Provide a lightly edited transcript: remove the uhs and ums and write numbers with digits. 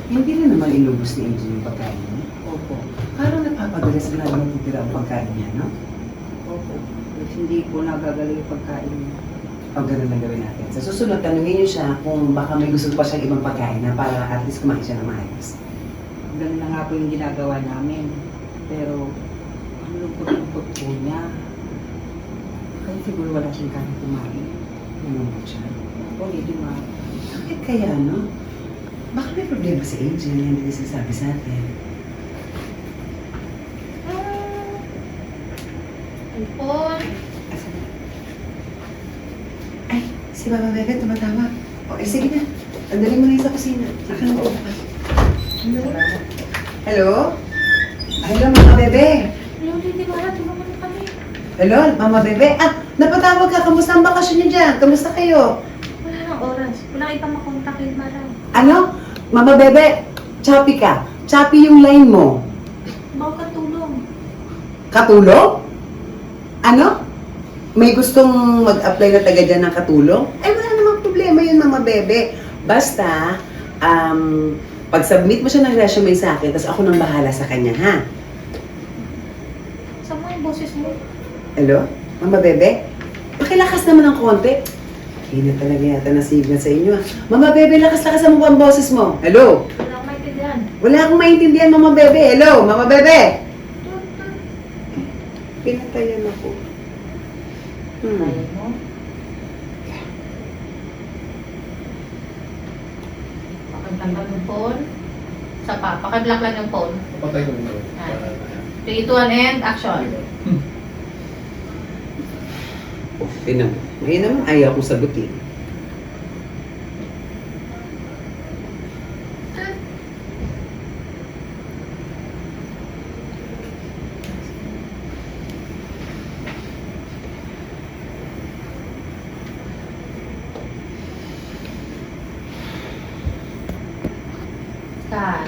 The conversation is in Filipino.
Hindi na naman inubos ni Angel yung pagkain niya. Opo. Parang napapadala sa lalo natitira ang pagkain niya, no? Opo. At hindi po nagagaling yung pagkain niya. Pag ganun lang gawin natin. Sa susunod, tanungin niyo siya kung baka may gusto pa siyang ibang pagkain na para at least kumain siya ng maayos. Ganun na nga po yung ginagawa namin. Pero, ang lungkot-lungkot po niya. Kaya siguro wala siyang kaya kumain. Ano siya? Opo, hindi ma. Bakit kaya, no? Baka may problema si Angel na hindi niya sinasabi sa atin. Ipon. Asa na? Ay, si Mama Bebe tumatawag. O, sige na. Andali mo na yung sa kusina. Saka na po. Hello? Hello, Mama Bebe. Hello, Lady Mara, tulungan mo kami. Hello, Mama Bebe. Ah, napatawag ka. Kamusta ang bakasyon niyo dyan? Kamusta kayo? Wala nang oras. Wala ibang makontak, Lady Mara. Ano? Mama Bebe, choppy ka. Choppy yung line mo. Bawa ka tulong. Katulong? Ano? May gustong mag-apply na taga dyan ng katulong? Ay, wala namang problema yun, Mama Bebe. Basta, pag-submit mo siya ng resume sa akin, tapos ako nang bahala sa kanya, ha? Saan mo yung boses mo? Hello? Mama Bebe? Pakilakas naman ng konti. Hindi talaga yata nasigla sa inyo, ha? Mama Bebe, lakas-lakas mo ang boses mo. Hello? Wala akong maintindihan. Wala akong maintindihan, Mama Bebe. Hello, Mama Bebe? Pinatayan ako. Kaya mo? Pakiblock lang yung phone. Isa pa, pakiblock lang yung phone. Patay ko na. 3, 2, 1, and action. Oh, tinan mo. Ngayon naman ayaw kong sagutin. Cut.